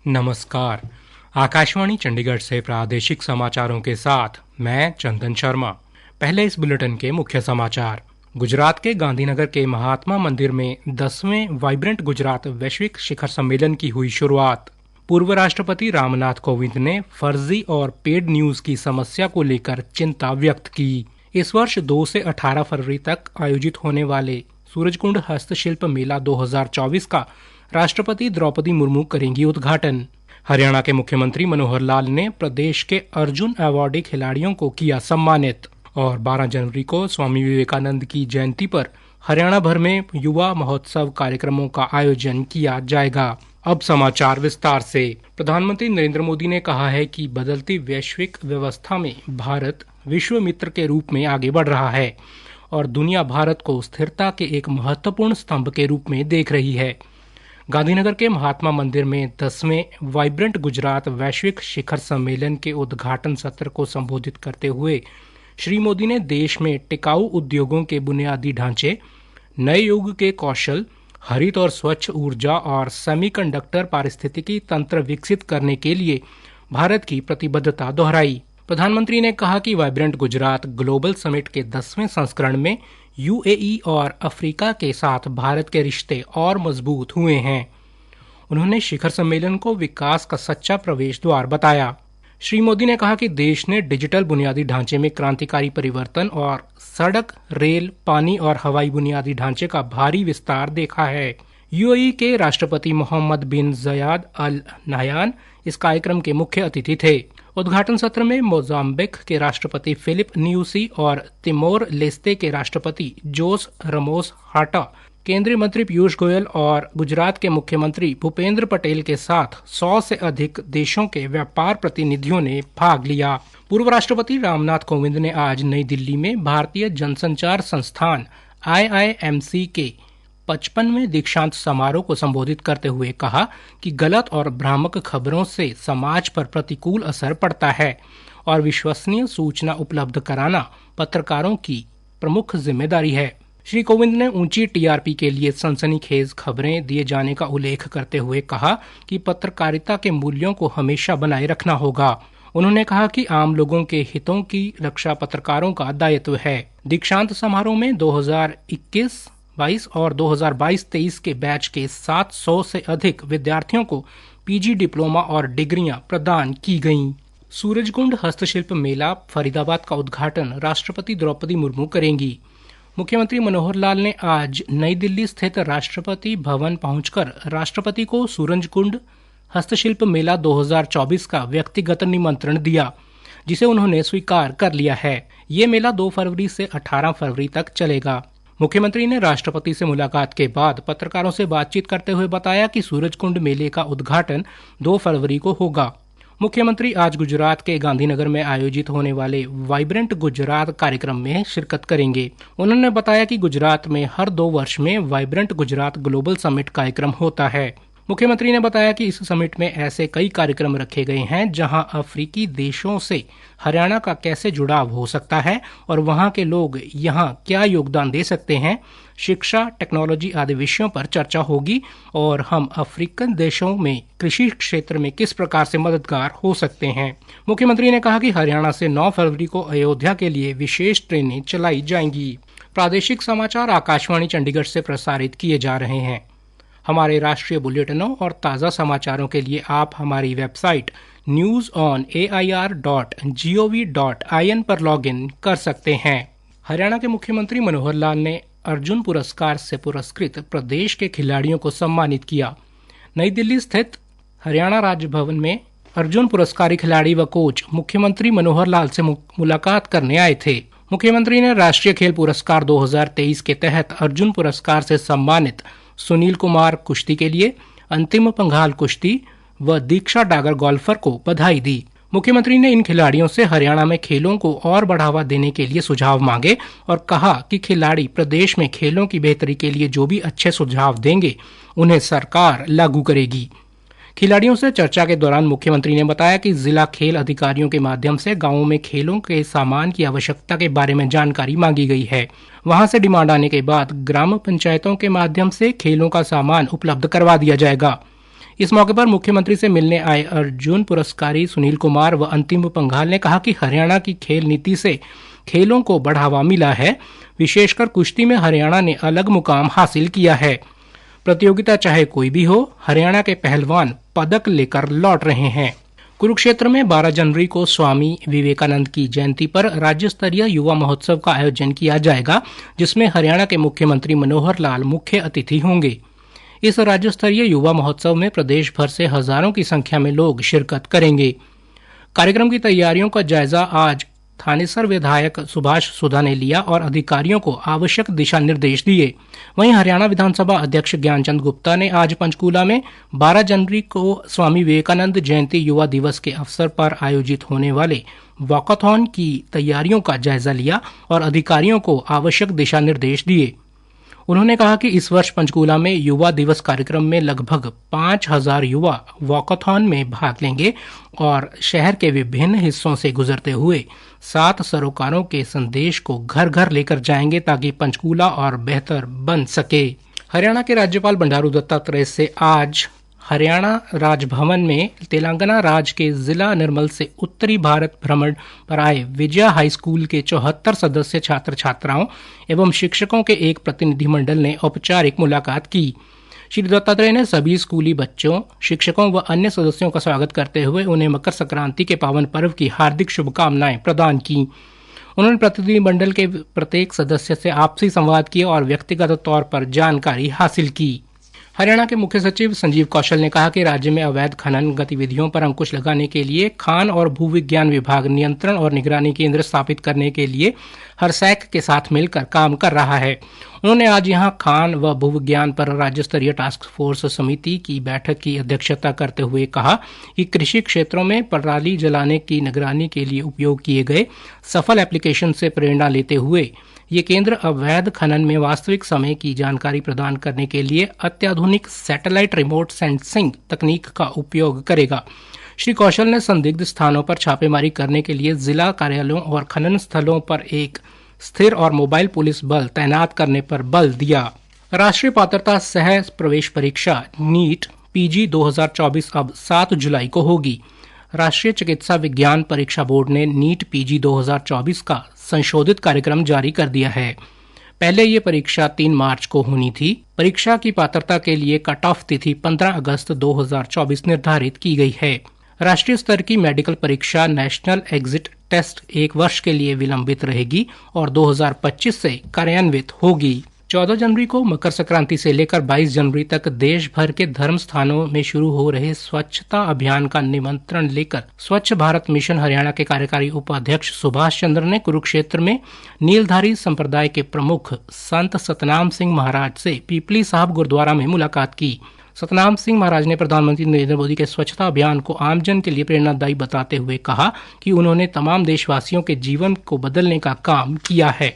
नमस्कार। आकाशवाणी चंडीगढ़ से प्रादेशिक समाचारों के साथ मैं चंदन शर्मा। पहले इस बुलेटिन के मुख्य समाचार। गुजरात के गांधीनगर के महात्मा मंदिर में 10वें वाइब्रेंट गुजरात वैश्विक शिखर सम्मेलन की हुई शुरुआत। पूर्व राष्ट्रपति रामनाथ कोविंद ने फर्जी और पेड न्यूज की समस्या को लेकर चिंता व्यक्त की। इस वर्ष 2 से 18 फरवरी तक आयोजित होने वाले सूरजकुंड हस्तशिल्प मेला 2024 का राष्ट्रपति द्रौपदी मुर्मू करेंगी उद्घाटन। हरियाणा के मुख्यमंत्री मनोहर लाल ने प्रदेश के अर्जुन अवार्डी खिलाड़ियों को किया सम्मानित। और 12 जनवरी को स्वामी विवेकानंद की जयंती पर हरियाणा भर में युवा महोत्सव कार्यक्रमों का आयोजन किया जाएगा। अब समाचार विस्तार से। प्रधानमंत्री नरेंद्र मोदी ने कहा है कि बदलती वैश्विक व्यवस्था में भारत विश्व मित्र के रूप में आगे बढ़ रहा है और दुनिया भारत को स्थिरता के एक महत्वपूर्ण स्तंभ के रूप में देख रही है। गांधीनगर के महात्मा मंदिर में 10वें वाइब्रेंट गुजरात वैश्विक शिखर सम्मेलन के उद्घाटन सत्र को संबोधित करते हुए श्री मोदी ने देश में टिकाऊ उद्योगों के बुनियादी ढांचे, नए युग के कौशल, हरित और स्वच्छ ऊर्जा और सेमीकंडक्टर पारिस्थितिकी तंत्र विकसित करने के लिए भारत की प्रतिबद्धता दोहराई। प्रधानमंत्री ने कहा कि वाइब्रेंट गुजरात ग्लोबल समिट के 10वें संस्करण में यूएई और अफ्रीका के साथ भारत के रिश्ते और मजबूत हुए हैं। उन्होंने शिखर सम्मेलन को विकास का सच्चा प्रवेश द्वार बताया। श्री मोदी ने कहा कि देश ने डिजिटल बुनियादी ढांचे में क्रांतिकारी परिवर्तन और सड़क, रेल, पानी और हवाई बुनियादी ढांचे का भारी विस्तार देखा है। यूएई के राष्ट्रपति मोहम्मद बिन ज़ायद अल नहयान इस कार्यक्रम के मुख्य अतिथि थे। उद्घाटन सत्र में मोजाम्बिक के राष्ट्रपति फिलिप न्यूसी और तिमोर लेस्ते के राष्ट्रपति जोस रमोस हाटा, केंद्रीय मंत्री पीयूष गोयल और गुजरात के मुख्यमंत्री भूपेंद्र पटेल के साथ 100 से अधिक देशों के व्यापार प्रतिनिधियों ने भाग लिया। पूर्व राष्ट्रपति रामनाथ कोविंद ने आज नई दिल्ली में भारतीय जनसंचार संस्थान IIMC के 55वें दीक्षांत समारोह को संबोधित करते हुए कहा कि गलत और भ्रामक खबरों से समाज पर प्रतिकूल असर पड़ता है और विश्वसनीय सूचना उपलब्ध कराना पत्रकारों की प्रमुख जिम्मेदारी है। श्री कोविंद ने ऊंची टीआरपी के लिए सनसनीखेज खबरें दिए जाने का उल्लेख करते हुए कहा कि पत्रकारिता के मूल्यों को हमेशा बनाए रखना होगा। उन्होंने कहा कि आम लोगों के हितों की रक्षा पत्रकारों का दायित्व है। दीक्षांत समारोह में 2021-22 और 2022-23 के बैच के 700 से अधिक विद्यार्थियों को पीजी डिप्लोमा और डिग्रियां प्रदान की गईं। सूरजकुंड हस्तशिल्प मेला फरीदाबाद का उद्घाटन राष्ट्रपति द्रौपदी मुर्मू करेंगी। मुख्यमंत्री मनोहर लाल ने आज नई दिल्ली स्थित राष्ट्रपति भवन पहुंचकर राष्ट्रपति को सूरजकुंड हस्तशिल्प मेला 2024 का व्यक्तिगत निमंत्रण दिया, जिसे उन्होंने स्वीकार कर लिया है। ये मेला 2 फरवरी से 18 फरवरी तक चलेगा। मुख्यमंत्री ने राष्ट्रपति से मुलाकात के बाद पत्रकारों से बातचीत करते हुए बताया कि सूरजकुंड मेले का उद्घाटन 2 फरवरी को होगा। मुख्यमंत्री आज गुजरात के गांधीनगर में आयोजित होने वाले वाइब्रेंट गुजरात कार्यक्रम में शिरकत करेंगे। उन्होंने बताया कि गुजरात में हर 2 वर्ष में वाइब्रेंट गुजरात ग्लोबल समिट कार्यक्रम होता है। मुख्यमंत्री ने बताया कि इस समिट में ऐसे कई कार्यक्रम रखे गए हैं जहां अफ्रीकी देशों से हरियाणा का कैसे जुड़ाव हो सकता है और वहां के लोग यहां क्या योगदान दे सकते हैं। शिक्षा, टेक्नोलॉजी आदि विषयों पर चर्चा होगी और हम अफ्रीकन देशों में कृषि क्षेत्र में किस प्रकार से मददगार हो सकते हैं। मुख्यमंत्री ने कहा कि हरियाणा से 9 फरवरी को अयोध्या के लिए विशेष ट्रेनें चलाई जाएंगी। प्रादेशिक समाचार आकाशवाणी चंडीगढ़ से प्रसारित किए जा रहे हैं। हमारे राष्ट्रीय बुलेटिनों और ताज़ा समाचारों के लिए आप हमारी वेबसाइट newsonair.gov.in पर लॉगिन कर सकते हैं। हरियाणा के मुख्यमंत्री मनोहर लाल ने अर्जुन पुरस्कार से पुरस्कृत प्रदेश के खिलाड़ियों को सम्मानित किया। नई दिल्ली स्थित हरियाणा राज्य भवन में अर्जुन पुरस्कारी खिलाड़ी व कोच मुख्यमंत्री मनोहर लाल से मुलाकात करने आए थे। मुख्यमंत्री ने राष्ट्रीय खेल पुरस्कार 2023 के तहत अर्जुन पुरस्कार से सम्मानित सुनील कुमार कुश्ती के लिए, अंतिम पंघाल कुश्ती व दीक्षा डागर गोल्फर को बधाई दी। मुख्यमंत्री ने इन खिलाड़ियों से हरियाणा में खेलों को और बढ़ावा देने के लिए सुझाव मांगे और कहा कि खिलाड़ी प्रदेश में खेलों की बेहतरी के लिए जो भी अच्छे सुझाव देंगे उन्हें सरकार लागू करेगी। खिलाड़ियों से चर्चा के दौरान मुख्यमंत्री ने बताया कि जिला खेल अधिकारियों के माध्यम से गांवों में खेलों के सामान की आवश्यकता के बारे में जानकारी मांगी गई है। वहां से डिमांड आने के बाद ग्राम पंचायतों के माध्यम से खेलों का सामान उपलब्ध करवा दिया जाएगा। इस मौके पर मुख्यमंत्री से मिलने आए अर्जुन पुरस्कारी सुनील कुमार व अंतिम पंघाल ने कहा कि हरियाणा की खेल नीति से खेलों को बढ़ावा मिला है। विशेषकर कुश्ती में हरियाणा ने अलग मुकाम हासिल किया है। प्रतियोगिता चाहे कोई भी हो, हरियाणा के पहलवान पदक लेकर लौट रहे हैं। कुरुक्षेत्र में 12 जनवरी को स्वामी विवेकानंद की जयंती पर राज्य स्तरीय युवा महोत्सव का आयोजन किया जाएगा, जिसमें हरियाणा के मुख्यमंत्री मनोहर लाल मुख्य अतिथि होंगे। इस राज्य स्तरीय युवा महोत्सव में प्रदेश भर से हजारों की संख्या में लोग शिरकत करेंगे। कार्यक्रम की तैयारियों का जायजा आज थानेसर विधायक सुभाष सुधा ने लिया और अधिकारियों को आवश्यक दिशा निर्देश दिए। वहीं हरियाणा विधानसभा अध्यक्ष ज्ञानचंद गुप्ता ने आज पंचकूला में 12 जनवरी को स्वामी विवेकानंद जयंती युवा दिवस के अवसर पर आयोजित होने वाले वॉकाथॉन की तैयारियों का जायजा लिया और अधिकारियों को आवश्यक दिशा निर्देश दिए। उन्होंने कहा कि इस वर्ष पंचकूला में युवा दिवस कार्यक्रम में लगभग 5000 युवा वॉकाथॉन में भाग लेंगे और शहर के विभिन्न हिस्सों से गुजरते हुए 7 सरोकारों के संदेश को घर घर लेकर जाएंगे ताकि पंचकूला और बेहतर बन सके। हरियाणा के राज्यपाल बंडारू दत्तात्रेय से आज हरियाणा राजभवन में तेलंगाना राज्य के जिला निर्मल से उत्तरी भारत भ्रमण पर आए विजया हाई स्कूल के 74 सदस्य छात्र छात्राओं एवं शिक्षकों के एक प्रतिनिधिमंडल ने औपचारिक मुलाकात की। श्री दत्तात्रेय ने सभी स्कूली बच्चों, शिक्षकों व अन्य सदस्यों का स्वागत करते हुए उन्हें मकर संक्रांति के पावन पर्व की हार्दिक शुभकामनाएं प्रदान की। उन्होंने प्रतिनिधिमंडल के प्रत्येक सदस्य से आपसी संवाद किया और व्यक्तिगत तौर पर जानकारी हासिल की। हरियाणा के मुख्य सचिव संजीव कौशल ने कहा कि राज्य में अवैध खनन गतिविधियों पर अंकुश लगाने के लिए खान और भूविज्ञान विभाग नियंत्रण और निगरानी केंद्र स्थापित करने के लिए हरसैक के साथ मिलकर काम कर रहा है। उन्होंने आज यहां खान व भूविज्ञान पर राज्य स्तरीय टास्क फोर्स समिति की बैठक की अध्यक्षता करते हुए कहा कि कृषि क्षेत्रों में पराली जलाने की निगरानी के लिए उपयोग किए गए सफल एप्लीकेशन से प्रेरणा लेते हुए ये केंद्र अवैध खनन में वास्तविक समय की जानकारी प्रदान करने के लिए अत्याधुनिक सैटेलाइट रिमोट सेंसिंग तकनीक का उपयोग करेगा। श्री कौशल ने संदिग्ध स्थानों पर छापेमारी करने के लिए जिला कार्यालयों और खनन स्थलों पर एक स्थिर और मोबाइल पुलिस बल तैनात करने पर बल दिया। राष्ट्रीय पात्रता सह प्रवेश परीक्षा नीट पीजी 2024 अब 7 जुलाई को होगी। राष्ट्रीय चिकित्सा विज्ञान परीक्षा बोर्ड ने नीट पीजी 2024 का संशोधित कार्यक्रम जारी कर दिया है। पहले ये परीक्षा 3 मार्च को होनी थी। परीक्षा की पात्रता के लिए कट ऑफ तिथि 15 अगस्त 2024 निर्धारित की गई है। राष्ट्रीय स्तर की मेडिकल परीक्षा नेशनल एग्जिट टेस्ट 1 वर्ष के लिए विलंबित रहेगी और 2025 से कार्यान्वित होगी। 14 जनवरी को मकर संक्रांति से लेकर 22 जनवरी तक देश भर के धर्म स्थानों में शुरू हो रहे स्वच्छता अभियान का निमंत्रण लेकर स्वच्छ भारत मिशन हरियाणा के कार्यकारी उपाध्यक्ष सुभाष चंद्र ने कुरुक्षेत्र में नीलधारी संप्रदाय के प्रमुख संत सतनाम सिंह महाराज से पीपली साहब गुरुद्वारा में मुलाकात की। सतनाम सिंह महाराज ने प्रधानमंत्री नरेंद्र मोदी के स्वच्छता अभियान को आमजन के लिए प्रेरणादायी बताते हुए कहा कि उन्होंने तमाम देशवासियों के जीवन को बदलने का काम किया है।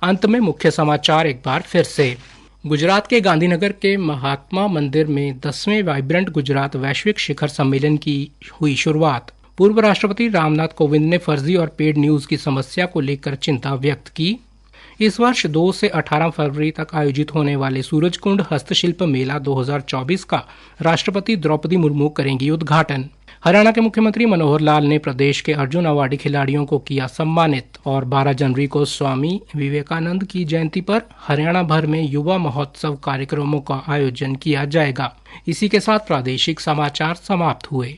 अंत में मुख्य समाचार एक बार फिर से। गुजरात के गांधीनगर के महात्मा मंदिर में 10वें वाइब्रेंट गुजरात वैश्विक शिखर सम्मेलन की हुई शुरुआत। पूर्व राष्ट्रपति रामनाथ कोविंद ने फर्जी और पेड न्यूज की समस्या को लेकर चिंता व्यक्त की। इस वर्ष 2 से 18 फरवरी तक आयोजित होने वाले सूरजकुंड हस्तशिल्प मेला 2024 का राष्ट्रपति द्रौपदी मुर्मू करेंगी उद्घाटन। हरियाणा के मुख्यमंत्री मनोहर लाल ने प्रदेश के अर्जुन अवार्डी खिलाड़ियों को किया सम्मानित और 12 जनवरी को स्वामी विवेकानंद की जयंती पर हरियाणा भर में युवा महोत्सव कार्यक्रमों का आयोजन किया जाएगा। इसी के साथ प्रादेशिक समाचार समाप्त हुए।